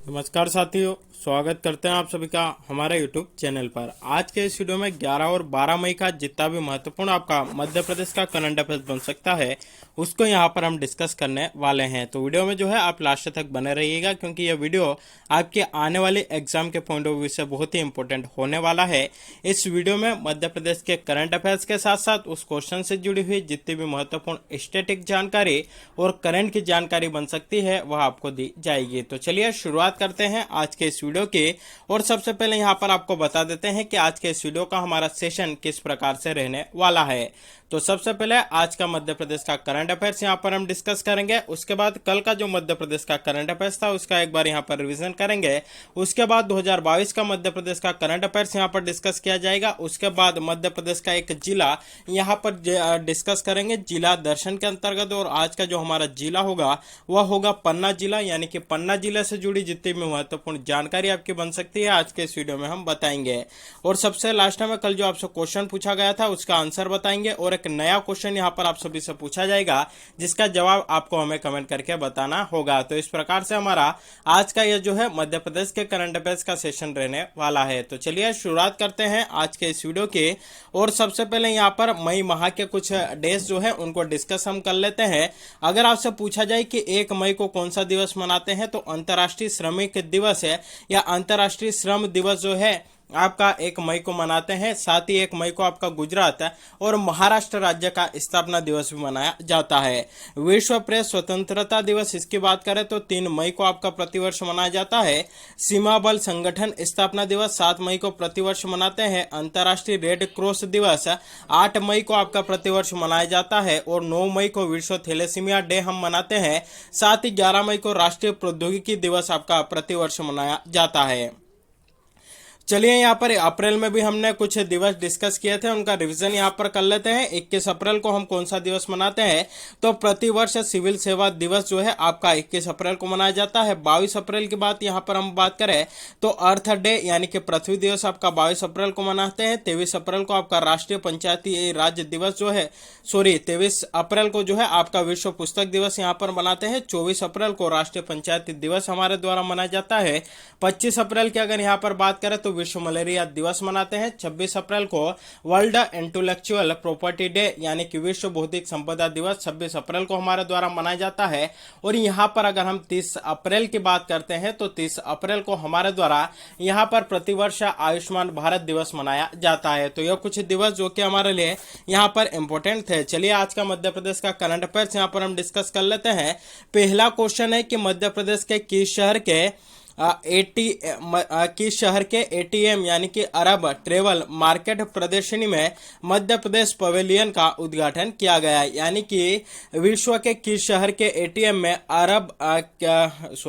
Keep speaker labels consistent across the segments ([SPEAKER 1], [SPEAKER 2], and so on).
[SPEAKER 1] नमस्कार साथियों, स्वागत करते हैं आप सभी का हमारे यूट्यूब चैनल पर। आज के इस वीडियो में 11 और 12 मई का जितना भी महत्वपूर्ण आपका मध्य प्रदेश का करंट अफेयर्स बन सकता है उसको यहां पर हम डिस्कस करने वाले हैं। तो वीडियो में जो है आप लास्ट तक बने रहिएगा, क्योंकि यह वीडियो आपके आने वाले एग्जाम के पॉइंट ऑफ व्यू से बहुत ही इंपॉर्टेंट होने वाला है। इस वीडियो में मध्य प्रदेश के करंट अफेयर्स के साथ साथ उस क्वेश्चन से जुड़ी हुई जितनी भी महत्वपूर्ण स्टैटिक जानकारी और करंट की जानकारी बन सकती है वह आपको दी जाएगी। तो चलिए शुरुआत करते हैं आज के इस वीडियो के। और सबसे पहले यहां पर आपको बता देते हैं कि आज के इस वीडियो का हमारा सेशन किस प्रकार से रहने वाला है। तो सबसे पहले आज का मध्य प्रदेश का करंट अफेयर्स यहां पर हम डिस्कस करेंगे। उसके बाद कल का जो मध्य प्रदेश का करंट अफेयर्स था उसका एक बार यहां पर रिवीजन करेंगे। उसके बाद 2022 का मध्य प्रदेश का करंट अफेयर्स यहां पर डिस्कस किया जाएगा। उसके बाद मध्य प्रदेश का एक जिला यहां पर डिस्कस करेंगे, जिला दर्शन के अंतर्गत। और आज का जो हमारा जिला होगा वह होगा पन्ना जिला, यानी कि पन्ना जिले से जुड़ी जितनी भी महत्वपूर्ण जानकारी आपकी बन सकती है आज के इस वीडियो में हम बताएंगे। और सबसे लास्ट में कल जो आपसे क्वेश्चन पूछा गया था उसका आंसर बताएंगे, और एक नया क्वेश्चन यहां पर आप सभी से पूछा जाएगा जिसका जवाब आपको हमें कमेंट करके बताना होगा। तो इस प्रकार से हमारा आज का यह जो है मध्य प्रदेश के करंट अफेयर्स का सेशन रहने वाला है। तो चलिए शुरुआत करते हैं आज के इस वीडियो के। और सबसे पहले यहां पर मई माह के कुछ डेज जो है उनको डिस्कस हम कर लेते हैं। अगर आपसे पूछा जाए कि 1 मई को कौन सा दिवस मनाते हैं, तो अंतर्राष्ट्रीय श्रमिक दिवस है या अंतर्राष्ट्रीय श्रम दिवस जो है आपका 1 मई को मनाते हैं। साथ ही 1 मई को आपका गुजरात और महाराष्ट्र राज्य का स्थापना दिवस भी मनाया जाता है। विश्व प्रेस स्वतंत्रता दिवस इसकी बात करें तो 3 मई को आपका प्रतिवर्ष मनाया जाता है। सीमा बल संगठन स्थापना दिवस 7 मई को प्रतिवर्ष मनाते हैं। अंतर्राष्ट्रीय रेड क्रॉस दिवस 8 मई को आपका प्रतिवर्ष मनाया जाता है। और 9 मई को विश्व थैलेसीमिया डे हम मनाते हैं। साथ ही 11 मई को राष्ट्रीय प्रौद्योगिकी दिवस आपका प्रतिवर्ष मनाया जाता है। चलिए यहाँ पर अप्रैल में भी हमने कुछ दिवस डिस्कस किए थे, उनका रिवीजन यहाँ पर कर लेते हैं। 21 अप्रैल को हम कौन सा दिवस मनाते हैं, तो प्रतिवर्ष सिविल सेवा दिवस जो है आपका 21 अप्रैल को मनाया जाता है। 22 अप्रैल की बात यहाँ पर हम बात करें तो अर्थ डे यानी कि पृथ्वी दिवस आपका 22 अप्रैल को मनाते हैं। 23 अप्रैल को आपका राष्ट्रीय पंचायती राज दिवस जो है 23 अप्रैल को जो है आपका विश्व पुस्तक दिवस यहाँ पर मनाते हैं। 24 अप्रैल को राष्ट्रीय पंचायती दिवस हमारे द्वारा मनाया जाता है। 25 अप्रैल की अगर यहाँ पर बात करें तो विश्व मलेरिया दिवस मनाते हैं। 26 अप्रैल को वर्ल्ड इंटेलेक्चुअल प्रॉपर्टी डे यानी कि विश्व बौद्धिक संपदा दिवस 26 अप्रैल को हमारे द्वारा मनाया जाता है। और यहाँ पर अगर हम 30 अप्रैल की बात करते हैं तो 30 अप्रैल को हमारे द्वारा यहाँ पर प्रतिवर्ष आयुष्मान भारत दिवस मनाया जाता है। तो यह कुछ दिवस जो कि हमारे लिए यहाँ पर इंपॉर्टेंट थे। चलिए आज का मध्य प्रदेश का करंट अफेयर्स यहाँ पर हम डिस्कस कर लेते हैं। पहला क्वेश्चन है कि मध्य प्रदेश के किस शहर के किस शहर के एटीएम यानी कि अरब ट्रेवल मार्केट प्रदर्शनी में मध्य प्रदेश पवेलियन का उद्घाटन किया गया, यानी कि विश्व के किस शहर के एटीएम में अरब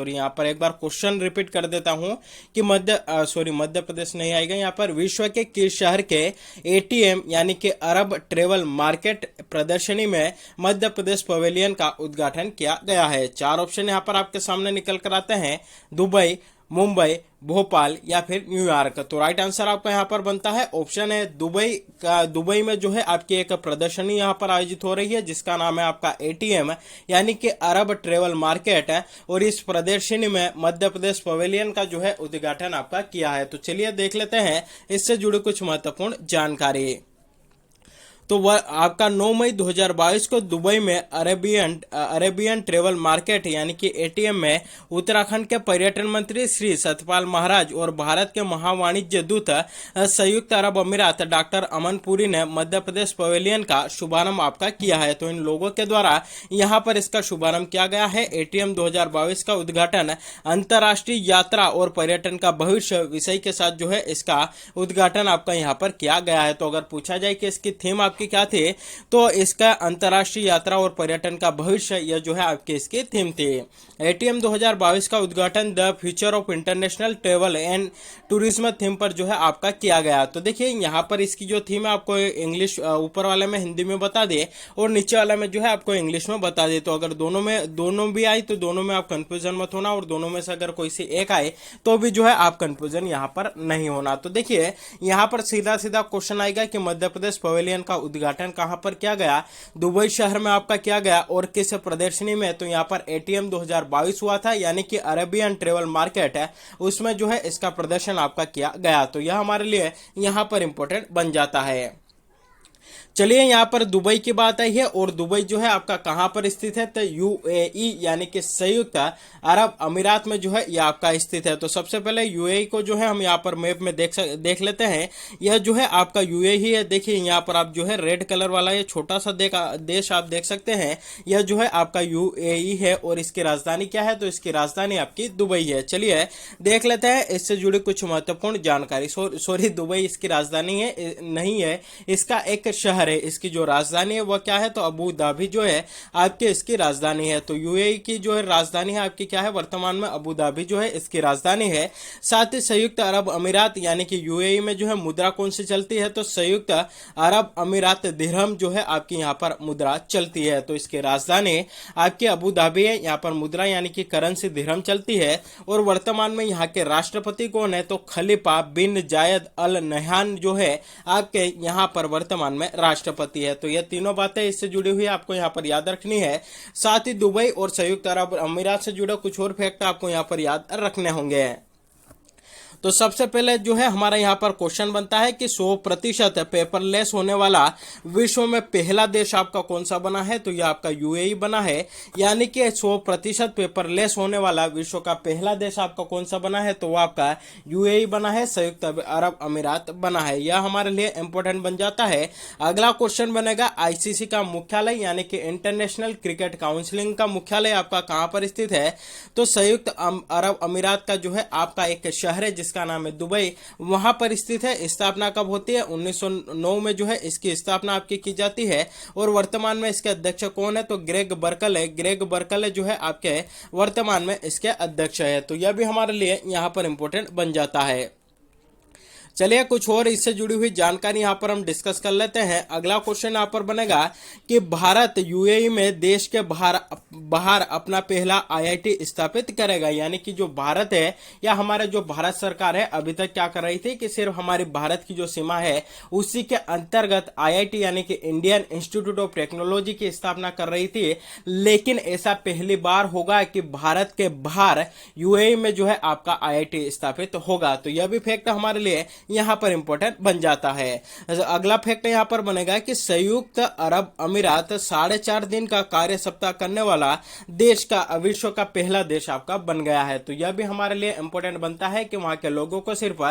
[SPEAKER 1] यहाँ पर एक बार क्वेश्चन रिपीट कर देता हूं कि मध्य प्रदेश नहीं आएगा यहाँ पर। विश्व के किस शहर के एटीएम यानी कि अरब ट्रेवल मार्केट प्रदर्शनी में मध्य प्रदेश पवेलियन का उद्घाटन किया गया है। 4 ऑप्शन यहाँ पर आपके सामने निकल कर आते हैं, दुबई, मुंबई, भोपाल या फिर न्यूयॉर्क। तो राइट आंसर आपका यहाँ पर बनता है ऑप्शन है दुबई का। दुबई में जो है आपकी एक प्रदर्शनी यहाँ पर आयोजित हो रही है जिसका नाम है आपका एटीएम यानी कि अरब ट्रेवल मार्केट है। और इस प्रदर्शनी में मध्य प्रदेश पवेलियन का जो है उद्घाटन आपका किया है। तो चलिए देख लेते हैं इससे जुड़ी कुछ महत्वपूर्ण जानकारी। तो वह आपका 9 मई 2022 को दुबई में अरेबियन ट्रेवल मार्केट यानी कि एटीएम में उत्तराखंड के पर्यटन मंत्री श्री सतपाल महाराज और भारत के महावाणिज्य दूत संयुक्त अरब अमीरात डॉक्टर अमन पुरी ने मध्य प्रदेश पवेलियन का शुभारंभ आपका किया है। तो इन लोगों के द्वारा यहां पर इसका शुभारंभ किया गया है। एटीएम 2022 का उद्घाटन अंतर्राष्ट्रीय यात्रा और पर्यटन का भविष्य विषय के साथ जो है इसका उद्घाटन आपका यहाँ पर किया गया है। तो अगर पूछा जाए कि इसकी थीम आपकी क्या थी, तो इसका अंतर्राष्ट्रीय यात्रा और पर्यटन का भविष्य यह जो है आपकी इसकी थीम थी। एटीएम 2022 का उद्घाटन the future of international travel and tourism theme पर जो है आपका किया गया। तो देखिए यहाँ पर इसकी जो थीम है आपको इंग्लिश ऊपर वाले में हिंदी में बता दे और नीचे वाला में जो है आपको इंग्लिश में बता दे। तो अगर दोनों भी आई तो दोनों में आप कंफ्यूजन मत होना, और दोनों में से अगर कोई सी एक आए तो भी जो है आप कंफ्यूजन यहाँ पर नहीं होना। तो देखिए यहाँ पर सीधा सीधा क्वेश्चन आएगा कि मध्य प्रदेश पवेलियन का उद्घाटन कहां पर किया गया, दुबई शहर में आपका किया गया। और किस प्रदर्शनी में, तो यहाँ पर एटीएम 2022 हुआ था, यानी कि अरेबियन ट्रेवल मार्केट है, उसमें जो है इसका प्रदर्शन आपका किया गया। तो यह हमारे लिए यहाँ पर इंपॉर्टेंट बन जाता है। चलिए यहाँ पर दुबई की बात आई है, और दुबई जो है आपका कहां पर स्थित है, तो यूएई यानी कि संयुक्त अरब अमीरात में जो है यह आपका स्थित है। तो सबसे पहले यूएई को जो है हम यहाँ पर मैप में देख लेते हैं। यह जो है आपका यूएई है। देखिए यहाँ पर आप जो है रेड कलर वाला ये छोटा सा देश आप देख सकते हैं, यह जो है आपका यूएई है। और इसकी राजधानी क्या है, तो इसकी राजधानी आपकी दुबई है। चलिए देख लेते हैं इससे जुड़ी कुछ महत्वपूर्ण जानकारी। सॉरी, दुबई इसकी राजधानी है नहीं है, इसका एक शहर है। इसकी जो राजधानी है वह क्या है, तो अबू धाबी जो है आपके इसकी राजधानी है। तो यूएई की जो है राजधानी है आपकी क्या है, वर्तमान में अबू धाबी जो है इसकी राजधानी है। साथ ही संयुक्त अरब अमीरात यानी कि यूएई में जो है मुद्रा कौन सी चलती है, तो संयुक्त अरब अमीरात दिरहम जो है आपकी यहाँ पर मुद्रा चलती है। तो इसकी राजधानी आपकी अबू धाबी है, यहाँ पर मुद्रा यानी कि करेंसी दिरहम चलती है। और वर्तमान में यहाँ के राष्ट्रपति कौन है, तो खलीफा बिन जायद अल नहयान जो है आपके यहाँ पर वर्तमान में राष्ट्रपति है। तो ये तीनों बातें इससे जुड़ी हुई आपको यहाँ पर याद रखनी है। साथ ही दुबई और संयुक्त अरब अमीरात से जुड़े कुछ और फैक्ट आपको यहाँ पर याद रखने होंगे। तो सबसे पहले जो है हमारा यहाँ पर क्वेश्चन बनता है कि 100% पेपरलेस होने वाला विश्व में पहला देश आपका कौन सा बना है, तो यह आपका यूएई बना है। यानी कि 100% पेपरलेस होने वाला विश्व का पहला देश आपका कौन सा बना है, तो वह आपका यूएई बना है, संयुक्त अरब अमीरात बना है। यह हमारे लिए इंपॉर्टेंट बन जाता है। अगला क्वेश्चन बनेगा आईसीसी का मुख्यालय यानी कि इंटरनेशनल क्रिकेट काउंसिलिंग का मुख्यालय आपका कहां पर स्थित है, तो संयुक्त अरब अमीरात का जो है आपका एक शहर है जिसका नाम है दुबई, वहां पर स्थित है। स्थापना कब होती है, 1909 में जो है इसकी स्थापना आपकी की जाती है। और वर्तमान में इसके अध्यक्ष कौन है, तो ग्रेग बर्कल है। ग्रेग बर्कल जो है आपके वर्तमान में इसके अध्यक्ष है। तो यह भी हमारे लिए यहां पर इंपॉर्टेंट बन जाता है। चलिए कुछ और इससे जुड़ी हुई जानकारी यहाँ पर हम डिस्कस कर लेते हैं। अगला क्वेश्चन यहाँ पर बनेगा कि भारत यूएई में देश के बाहर अपना पहला आईआईटी स्थापित करेगा। यानी कि जो भारत है या हमारे जो भारत सरकार है अभी तक क्या कर रही थी कि सिर्फ हमारी भारत की जो सीमा है उसी के अंतर्गत आईआईटी यानी कि इंडियन इंस्टीट्यूट ऑफ टेक्नोलॉजी की स्थापना कर रही थी। लेकिन ऐसा पहली बार होगा कि भारत के बाहर यूएई में जो है आपका आईआईटी स्थापित होगा। तो यह भी फैक्ट हमारे लिए यहां पर इंपॉर्टेंट बन जाता है। अगला फैक्ट यहां पर बनेगा कि संयुक्त अरब अमीरात 4.5 दिन का कार्य सप्ताह करने वाला देश का विश्व का पहला देश आपका बन गया है। तो यह भी हमारे लिए इंपॉर्टेंट बनता है कि वहां के लोगों को सिर्फ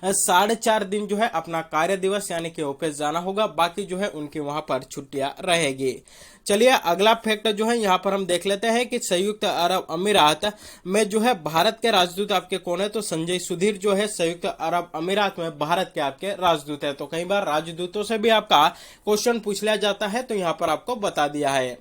[SPEAKER 1] 4.5 दिन जो है अपना कार्य दिवस यानी कि ऑफिस जाना होगा, बाकी जो है उनकी वहां पर छुट्टियां रहेगी। चलिए अगला फैक्ट जो है यहाँ पर हम देख लेते हैं कि संयुक्त अरब अमीरात में जो है भारत के राजदूत आपके कौन है, तो संजय सुधीर जो है संयुक्त अरब अमीरात में भारत के आपके राजदूत है। तो कई बार राजदूतों से भी आपका क्वेश्चन पूछ लिया जाता है, तो यहाँ पर आपको बता दिया है।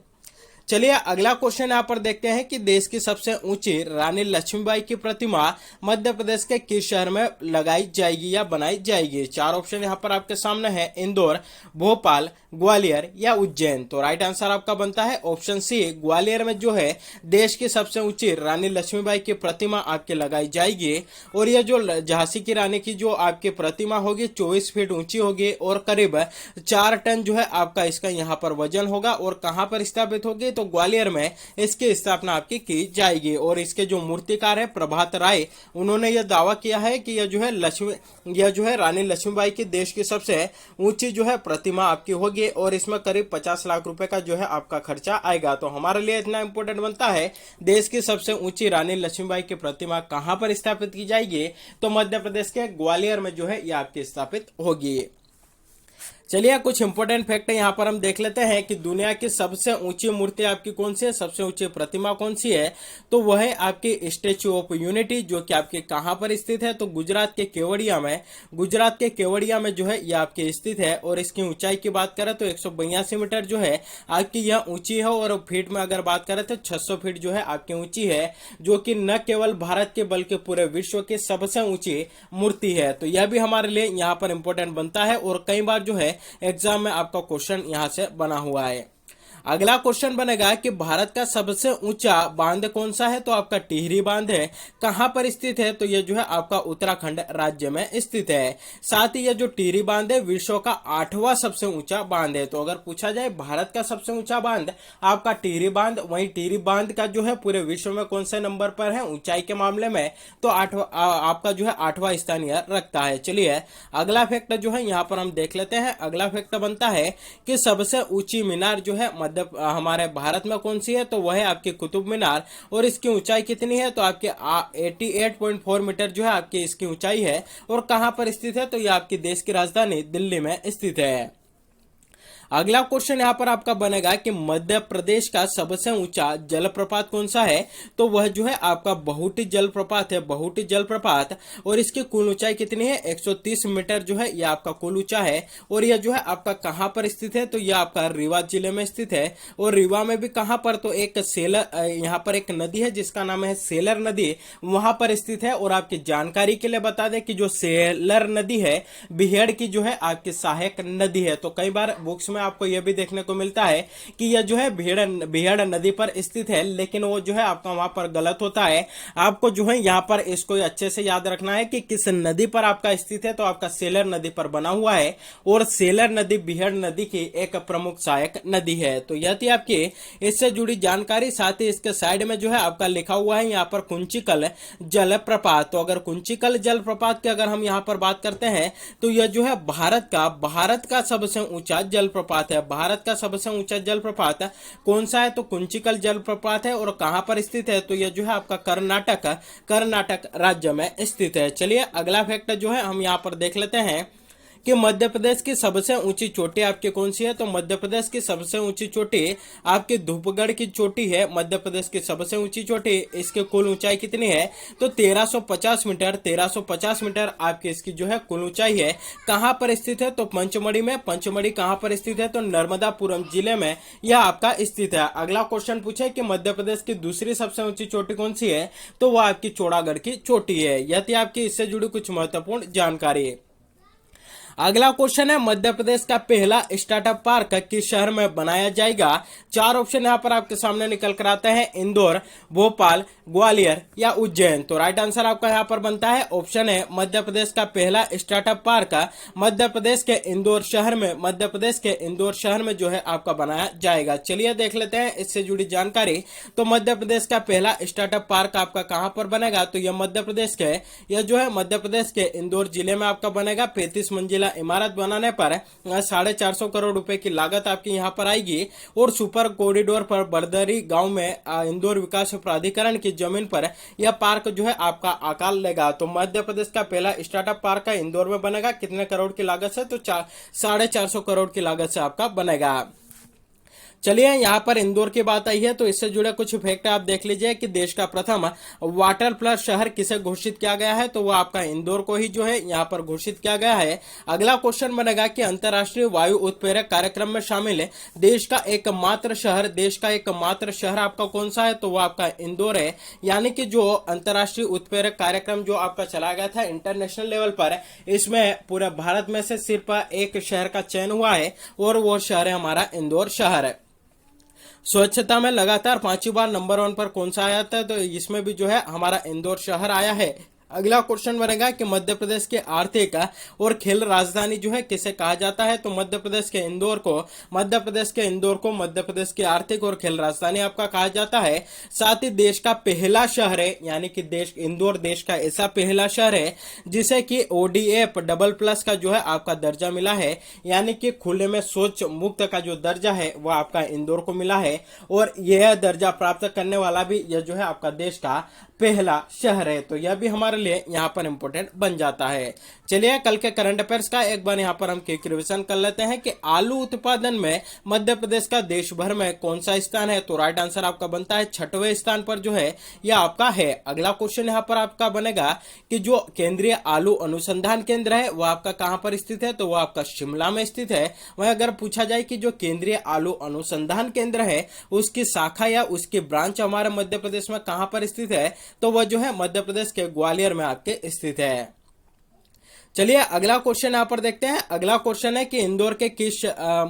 [SPEAKER 1] चलिए अगला क्वेश्चन यहाँ पर देखते हैं कि देश की सबसे ऊंची रानी लक्ष्मीबाई की प्रतिमा मध्य प्रदेश के किस शहर में लगाई जाएगी या बनाई जाएगी। 4 ऑप्शन यहाँ पर आपके सामने है, इंदौर, भोपाल, ग्वालियर या उज्जैन। तो राइट आंसर आपका बनता है ऑप्शन सी, ग्वालियर में जो है देश की सबसे ऊंची रानी लक्ष्मीबाई की प्रतिमा आपके लगाई जाएगी। और यह जो झांसी की रानी की जो आपकी प्रतिमा होगी 24 फीट ऊंची होगी और करीब 4 टन जो है आपका इसका यहाँ पर वजन होगा। और कहां पर स्थापित होगी, तो ग्वालियर में इसकी स्थापना आपकी की जाएगी। और इसके जो मूर्तिकार है प्रभात राय, उन्होंने यह दावा किया है कि यह जो है रानी लक्ष्मीबाई की देश की सबसे ऊंची जो है प्रतिमा आपकी होगी और इसमें करीब 50 लाख रुपए का जो है आपका खर्चा आएगा। तो हमारे लिए इतना इंपॉर्टेंट बनता है देश की सबसे ऊंची रानी लक्ष्मीबाई की प्रतिमा कहां पर स्थापित की जाएगी, तो मध्य प्रदेश के ग्वालियर में जो है यह आपकी स्थापित होगी। चलिए कुछ इंपॉर्टेंट फैक्ट यहाँ पर हम देख लेते हैं कि दुनिया की सबसे ऊंची मूर्ति आपकी कौन सी है, सबसे ऊंची प्रतिमा कौन सी है, तो वह है आपकी स्टैच्यू ऑफ यूनिटी, जो कि आपके कहां पर स्थित है, तो गुजरात के केवड़िया में। गुजरात के केवड़िया में जो है यह आपकी स्थित है। और इसकी ऊंचाई की बात करें तो 182 मीटर जो है आपकी यह ऊंची है। और फीट में अगर बात करें तो 600 फीट जो है आपकी ऊंची है, जो कि न केवल भारत के बल्कि पूरे विश्व की सबसे ऊंची मूर्ति है। तो यह भी हमारे लिए यहाँ पर इंपॉर्टेंट बनता है और कई बार जो है एग्जाम में आपका क्वेश्चन यहां से बना हुआ है। अगला क्वेश्चन बनेगा कि भारत का सबसे ऊंचा बांध कौन सा है, तो आपका टिहरी बांध है। कहां पर स्थित है, तो यह जो है आपका उत्तराखंड राज्य में स्थित है। साथ ही यह जो टिहरी बांध है विश्व का 8वां सबसे ऊंचा बांध है। तो अगर पूछा जाए भारत का सबसे ऊंचा बांध आपका टिहरी बांध, वहीं टिहरी बांध का जो है पूरे विश्व में कौन से नंबर पर है ऊंचाई के मामले में, तो आपका जो है 8वां स्थान यह रखता है। चलिए अगला फैक्ट जो है यहाँ पर हम देख लेते हैं। अगला फैक्ट बनता है कि सबसे ऊंची मीनार जो है हमारे भारत में कौन सी है, तो वह है आपकी कुतुब मीनार। और इसकी ऊंचाई कितनी है, तो आपके 88.4 मीटर जो है आपकी इसकी ऊंचाई है। और कहां पर स्थित है, तो यह आपकी देश की राजधानी दिल्ली में स्थित है। अगला क्वेश्चन यहां पर आपका बनेगा कि मध्य प्रदेश का सबसे ऊंचा जलप्रपात कौन सा है, तो वह जो है आपका बहुटी जलप्रपात है, बहुटी जलप्रपात। और इसकी कुल ऊंचाई कितनी है, 130 मीटर जो है यह आपका कुल ऊंचा है। और यह जो है आपका कहां पर स्थित है, तो यह आपका रीवा जिले में स्थित है। और रीवा में भी कहां पर, तो एक सेलर, यहाँ पर एक नदी है जिसका नाम है सेलर नदी, वहां पर स्थित है। और आपकी जानकारी के लिए बता दें कि जो सेलर नदी है बिहेड़ की जो है आपकी सहायक नदी है। तो कई बार बुक्स में आपको यह भी देखने को मिलता है कि यह जो है बिहेड़ नदी पर स्थित है, लेकिन वो जो है आपका वहां पर गलत होता है। आपको जो है यहाँ पर इसको अच्छे से याद रखना है कि किस नदी पर आपका स्थित है, तो आपका सेलर नदी पर बना हुआ है। और सेलर नदी बिहेड़ नदी की एक प्रमुख सहायक नदी है। तो यह थी आपकी इससे जुड़ी जानकारी। साथ ही इसके साइड में जो है आपका लिखा हुआ है यहाँ पर कुंचिकल जलप्रपात। तो अगर कुंचिकल जलप्रपात की अगर हम यहाँ पर बात करते हैं, तो यह जो है भारत का सबसे ऊंचा जलप्रपात है। भारत का सबसे ऊंचा जलप्रपात कौन सा है, तो कुंचिकल जलप्रपात है। और कहां पर स्थित है, तो यह जो है आपका कर्नाटक राज्य में स्थित है। चलिए अगला फैक्ट जो है हम यहां पर देख लेते हैं कि मध्य प्रदेश की सबसे ऊंची चोटी आपकी कौन सी है, तो मध्य प्रदेश की सबसे ऊंची चोटी आपकी धूपगढ़ की चोटी है। मध्य प्रदेश की सबसे ऊंची चोटी, इसकी कुल ऊंचाई कितनी है, तो 1350 मीटर। 1350 मीटर आपकी इसकी जो है कुल ऊंचाई है। कहां पर स्थित है, तो पंचमढ़ी में। पंचमढ़ी कहां पर स्थित है, तो नर्मदापुरम जिले में यह आपका स्थित है। अगला क्वेश्चन पूछे कि मध्य प्रदेश की दूसरी सबसे ऊंची चोटी कौन सी है, तो वह आपकी चौड़ागढ़ की चोटी है। यह थी आपकी इससे जुड़ी कुछ महत्वपूर्ण जानकारी। अगला क्वेश्चन है मध्य प्रदेश का पहला स्टार्टअप पार्क किस शहर में बनाया जाएगा। 4 ऑप्शन यहाँ पर आपके सामने निकल कर आते हैं, इंदौर, भोपाल, ग्वालियर या उज्जैन। तो राइट आंसर आपका यहाँ पर बनता है ऑप्शन है मध्य प्रदेश का पहला स्टार्टअप पार्क मध्य प्रदेश के इंदौर शहर में, मध्य प्रदेश के इंदौर शहर में जो है आपका बनाया जाएगा। चलिए देख लेते हैं इससे जुड़ी जानकारी। तो मध्य प्रदेश का पहला स्टार्टअप पार्क आपका कहां पर बनेगा, तो यह मध्य प्रदेश के, यह जो है मध्य प्रदेश के इंदौर जिले में आपका बनेगा। 35 मंजिला इमारत बनाने पर 450 करोड़ रुपए की लागत आपकी यहां पर आएगी। और सुपर कॉरिडोर पर बर्दरी गांव में इंदौर विकास प्राधिकरण की जमीन पर यह पार्क जो है आपका आकार लेगा। तो मध्य प्रदेश का पहला स्टार्टअप पार्क इंदौर में बनेगा। कितने करोड़ की लागत से, तो 450 करोड़ की लागत से आपका बनेगा। चलिए यहाँ पर इंदौर की बात आई है, तो इससे जुड़े कुछ फैक्ट आप देख लीजिए कि देश का प्रथम वाटर प्लस शहर किसे घोषित किया गया है, तो वो आपका इंदौर को ही जो है यहाँ पर घोषित किया गया है। अगला क्वेश्चन बनेगा कि अंतर्राष्ट्रीय वायु उत्प्रेरक कार्यक्रम में शामिल देश का एकमात्र शहर आपका कौन सा है, तो वो आपका इंदौर है। यानी कि जो अंतर्राष्ट्रीय उत्प्रेरक कार्यक्रम जो आपका चलाया गया था इंटरनेशनल लेवल पर, इसमें पूरे भारत में से सिर्फ एक शहर का चयन हुआ है और वो शहर है हमारा इंदौर शहर है। स्वच्छता में लगातार 5वीं बार नंबर 1 पर कौन सा आया था, तो इसमें भी जो है हमारा इंदौर शहर आया है। अगला क्वेश्चन बनेगा कि मध्य प्रदेश के आर्थिक और खेल राजधानी जो है किसे कहा जाता है, तो मध्य प्रदेश के इंदौर को मध्य प्रदेश की आर्थिक और खेल राजधानी आपका कहा जाता है। साथ ही देश का पहला शहर है, यानी कि इंदौर देश का ऐसा पहला शहर है जिसे कि ODF डबल प्लस का जो है आपका दर्जा मिला है, यानी कि खुले में शौच मुक्त का जो दर्जा है वह आपका इंदौर को मिला है। और यह दर्जा प्राप्त करने वाला भी यह जो है आपका देश का पहला शहर है। तो यह भी हमारे लिए यहाँ पर इंपॉर्टेंट बन जाता है। चलिए कल के करंट अफेयर्स का एक बार यहाँ पर हम क्विक रिवीजन कर लेते हैं कि आलू उत्पादन में मध्य प्रदेश का देश भर में कौन सा स्थान है, तो राइट आंसर आपका बनता है 6वें स्थान पर जो है यह आपका है। अगला क्वेश्चन यहाँ पर आपका बनेगा कि जो केंद्रीय आलू अनुसंधान केंद्र है वह आपका कहां पर स्थित है, तो वह आपका शिमला में स्थित है। वह अगर पूछा जाए कि जो केंद्रीय आलू अनुसंधान केंद्र है उसकी शाखा या उसकी ब्रांच हमारे मध्य प्रदेश में कहां पर स्थित है, तो वह जो है मध्य प्रदेश के ग्वालियर में आपके स्थित है। चलिए अगला क्वेश्चन यहाँ पर देखते हैं। अगला क्वेश्चन है कि इंदौर के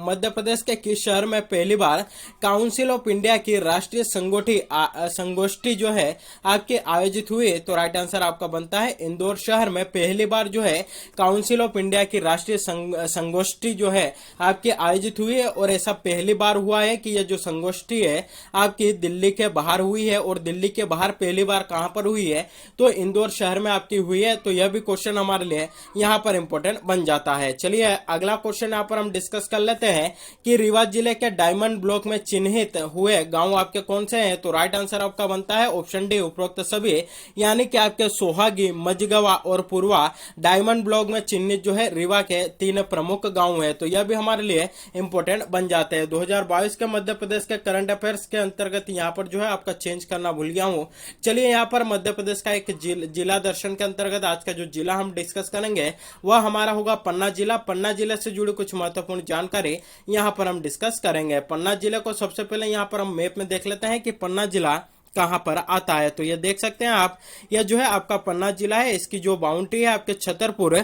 [SPEAKER 1] मध्य प्रदेश के किस शहर में पहली बार काउंसिल ऑफ इंडिया की राष्ट्रीय संगोष्ठी जो है आपकी आयोजित हुई? तो राइट आंसर आपका बनता है इंदौर शहर में पहली बार जो है काउंसिल ऑफ इंडिया की राष्ट्रीय संगोष्ठी जो है आपकी आयोजित हुई है। और ऐसा पहली बार हुआ है कि यह जो संगोष्ठी है आपकी दिल्ली के बाहर हुई है। और दिल्ली के बाहर पहली बार कहां पर हुई है? तो इंदौर शहर में आपकी हुई है। तो यह भी क्वेश्चन हमारे लिए यहां पर इंपॉर्टेंट बन जाता है। चलिए अगला क्वेश्चन यहां पर हम डिस्कस कर लेते हैं कि रीवा जिले के डायमंड ब्लॉक में चिन्हित हुए गांव आपके कौन से हैं? तो राइट आंसर आपका बनता है ऑप्शन डी उपरोक्त सभी, यानी कि आपके सोहागी, मझगवा और पूर्वा डायमंड ब्लॉक में चिन्हित जो है रीवा के 3 प्रमुख गांव है। तो यह भी हमारे लिए इंपॉर्टेंट बन जाते हैं। 2022 के मध्य प्रदेश के करंट अफेयर्स के अंतर्गत यहाँ पर जो है आपका चेंज करना भूल गया हूँ। चलिए यहाँ पर मध्य प्रदेश का एक जिला दर्शन के अंतर्गत आज का जो जिला हम डिस्कस करेंगे वह हमारा होगा पन्ना जिला। पन्ना जिले से जुड़ी कुछ महत्वपूर्ण जानकारी यहां पर हम डिस्कस करेंगे। पन्ना जिले को सबसे पहले यहां पर हम मैप में देख लेते हैं कि पन्ना जिला कहां पर आता है। तो ये देख सकते हैं आप, यह जो है आपका पन्ना जिला है। इसकी जो बाउंड्री है आपके छतरपुर,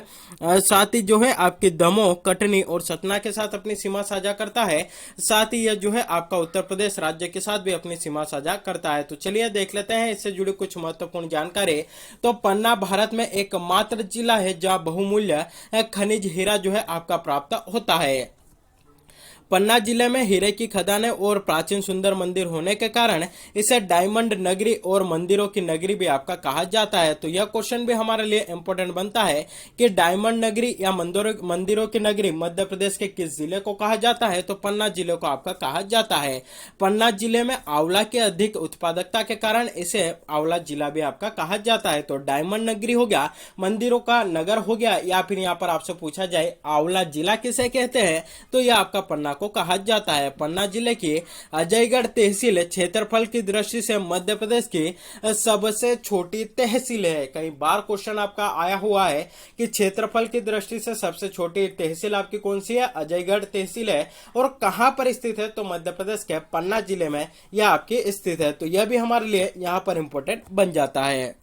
[SPEAKER 1] साथ ही जो है आपकी दमोह, कटनी और सतना के साथ अपनी सीमा साझा करता है। साथ ही यह जो है आपका उत्तर प्रदेश राज्य के साथ भी अपनी सीमा साझा करता है। तो चलिए देख लेते हैं इससे जुड़ी कुछ महत्वपूर्ण जानकारी। तो पन्ना भारत में एकमात्र जिला है जहां बहुमूल्य खनिज हीरा जो है आपका प्राप्त होता है। पन्ना जिले में हीरे की खदानें और प्राचीन सुंदर मंदिर होने के कारण इसे डायमंड नगरी और मंदिरों की नगरी भी आपका कहा जाता है। तो यह क्वेश्चन भी हमारे लिए इंपॉर्टेंट बनता है कि डायमंड नगरी या मंदिरों की नगरी मध्य प्रदेश के किस जिले को कहा जाता है? तो पन्ना जिले को आपका कहा जाता है। पन्ना जिले में आंवला की अधिक उत्पादकता के कारण इसे आंवला जिला भी आपका कहा जाता है। तो डायमंड नगरी हो गया, मंदिरों का नगर हो गया, या फिर यहाँ पर आपसे पूछा जाए आंवला जिला किसे कहते हैं? तो यह आपका पन्ना को कहा जाता है। पन्ना जिले की अजयगढ़ तहसील क्षेत्रफल की दृष्टि से मध्य प्रदेश की सबसे छोटी तहसील है। कई बार क्वेश्चन आपका आया हुआ है कि क्षेत्रफल की दृष्टि से सबसे छोटी तहसील आपकी कौन सी है? अजयगढ़ तहसील है। और कहां पर स्थित है? तो मध्य प्रदेश के पन्ना जिले में यह आपकी स्थित है। तो यह भी हमारे लिए यहां पर इंपॉर्टेंट बन जाता है।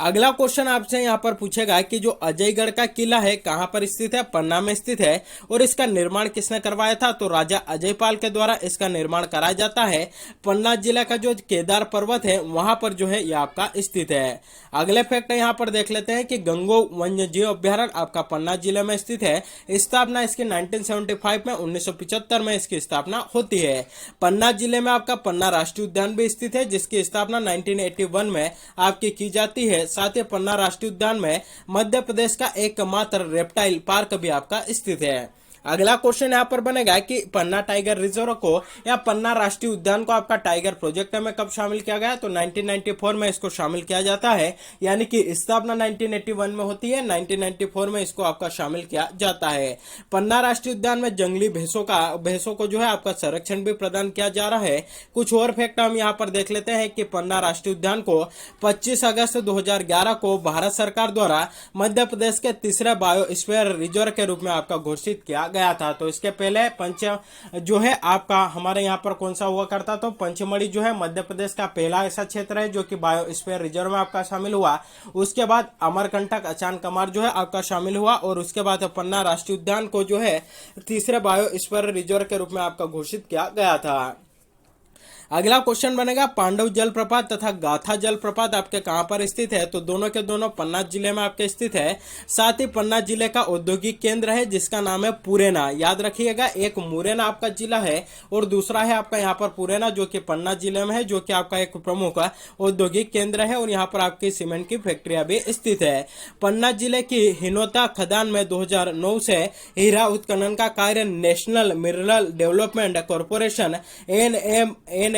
[SPEAKER 1] अगला क्वेश्चन आपसे यहाँ पर पूछेगा कि जो अजयगढ़ का किला है कहां पर स्थित है? पन्ना में स्थित है। और इसका निर्माण किसने करवाया था? तो राजा अजयपाल के द्वारा इसका निर्माण कराया जाता है। पन्ना जिला का जो केदार पर्वत है वहां पर जो है यह आपका स्थित है। अगले फैक्ट यहाँ पर देख लेते हैं कि गंगो वन्यजीव अभ्यारण्य आपका पन्ना जिले में स्थित है। स्थापना इसकी 1975 में, 1975 में इसकी स्थापना होती है। पन्ना जिले में आपका पन्ना राष्ट्रीय उद्यान भी स्थित है जिसकी स्थापना 1981 में आपकी की जाती है। साथ ही पन्ना राष्ट्रीय उद्यान में मध्य प्रदेश का एकमात्र रेप्टाइल पार्क भी आपका स्थित है। अगला क्वेश्चन यहाँ पर बनेगा कि पन्ना टाइगर रिजर्व को या पन्ना राष्ट्रीय उद्यान को आपका टाइगर प्रोजेक्ट में कब शामिल किया गया? तो 1994 में इसको शामिल किया जाता है, यानी कि स्थापना 1981 में होती है, 1994 में इसको आपका शामिल किया जाता है। पन्ना राष्ट्रीय उद्यान में जंगली भैंसों को जो है आपका संरक्षण भी प्रदान किया जा रहा है। कुछ और फैक्ट हम यहाँ पर देख लेते हैं कि पन्ना राष्ट्रीय उद्यान को 25 अगस्त 2011 को भारत सरकार द्वारा मध्य प्रदेश के तीसरे बायोस्फीयर रिजर्व के रूप में आपका घोषित किया गया था। तो इसके पहले जो है आपका हमारे यहाँ पर कौन सा हुआ करता? तो पंचमढ़ी जो है मध्य प्रदेश का पहला ऐसा क्षेत्र है जो कि बायोस्फीयर रिजर्व में आपका शामिल हुआ। उसके बाद अमरकंटक, अचान कमार जो है आपका शामिल हुआ। और उसके बाद पन्ना राष्ट्रीय उद्यान को जो है तीसरे बायोस्फीयर रिजर्व के रूप में आपका घोषित किया गया था। अगला क्वेश्चन बनेगा पांडव जलप्रपात तथा गाथा जलप्रपात आपके कहां पर स्थित है? तो दोनों के दोनों पन्ना जिले में आपके स्थित है। साथ ही पन्ना जिले का औद्योगिक केंद्र है जिसका नाम है पुरेना। याद रखिएगा, एक मुरैना आपका जिला है और दूसरा है आपका यहाँ पर पुरेना जो कि पन्ना जिले में है, जो कि आपका एक प्रमुख औद्योगिक केंद्र है। और यहाँ पर आपकी सीमेंट की फैक्ट्रियां भी स्थित है। पन्ना जिले की हिनोता खदान में 2009 से हीरा उत्खनन का कार्य national mineral development corporation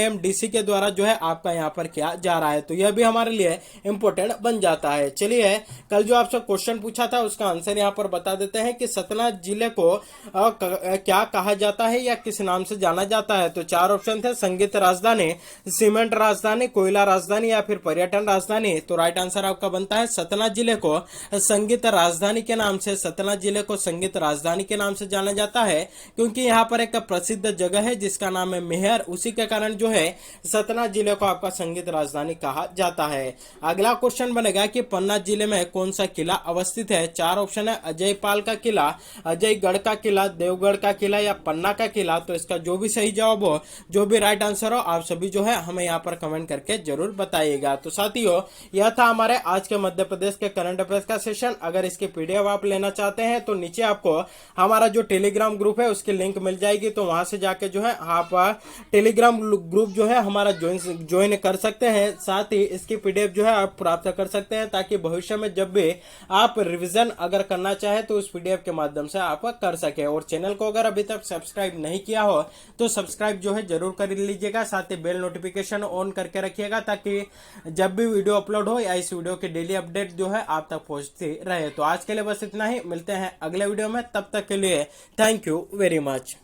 [SPEAKER 1] NMDC के द्वारा जो है आपका यहाँ पर किया जा रहा है। तो यह भी हमारे लिए इंपॉर्टेंट बन जाता है। चलिए कल जो आपसे क्वेश्चन पूछा था उसका आंसर यहाँ पर बता देते हैं कि सतना जिले को क्या कहा जाता है या किस नाम से जाना जाता है? तो 4 ऑप्शन थे, संगीत राजधानी, सीमेंट राजधानी, कोयला राजधानी या फिर पर्यटन राजधानी। तो राइट आंसर आपका बनता है सतना जिले को संगीत राजधानी के नाम से, सतना जिले को संगीत राजधानी के नाम से जाना जाता है क्योंकि यहाँ पर एक प्रसिद्ध जगह है जिसका नाम है मेहर। उसी के कारण जो है सतना जिले को आपका संगीत राजधानी कहा जाता है। अगला क्वेश्चन बनेगा कि पन्ना जिले में कौन सा किला अवस्थित है। चार ऑप्शन है, अजयपाल का किला, अजयगढ़ का किला, देवगढ़ का किला या पन्ना का किला। तो इसका जो भी सही जवाब हो, जो भी राइट आंसर हो, आप सभी जो है हमें यहाँ पर कमेंट करके जरूर बताइएगा। तो साथियों, यह था हमारे आज के मध्य प्रदेश के करंट अफेयर्स का सेशन। अगर इसके पीडीएफ आप लेना चाहते हैं तो नीचे आपको हमारा जो टेलीग्राम ग्रुप है उसकी लिंक मिल जाएगी, तो वहां से जाके जो है आप टेलीग्राम ग्रुप जो है हमारा ज्वाइन कर सकते हैं। साथ ही इसकी पीडीएफ जो है आप प्राप्त कर सकते हैं, ताकि भविष्य में जब भी आप रिवीजन अगर करना चाहे तो उस पीडीएफ के माध्यम से आप कर सके। और चैनल को अगर अभी तक सब्सक्राइब नहीं किया हो तो सब्सक्राइब जो है जरूर कर लीजिएगा। साथ ही बेल नोटिफिकेशन ऑन करके रखिएगा, ताकि जब भी वीडियो अपलोड हो या इस वीडियो की डेली अपडेट जो है आप तक पहुंचती रहे। तो आज के लिए बस इतना ही, मिलते हैं अगले वीडियो में, तब तक के लिए थैंक यू वेरी मच।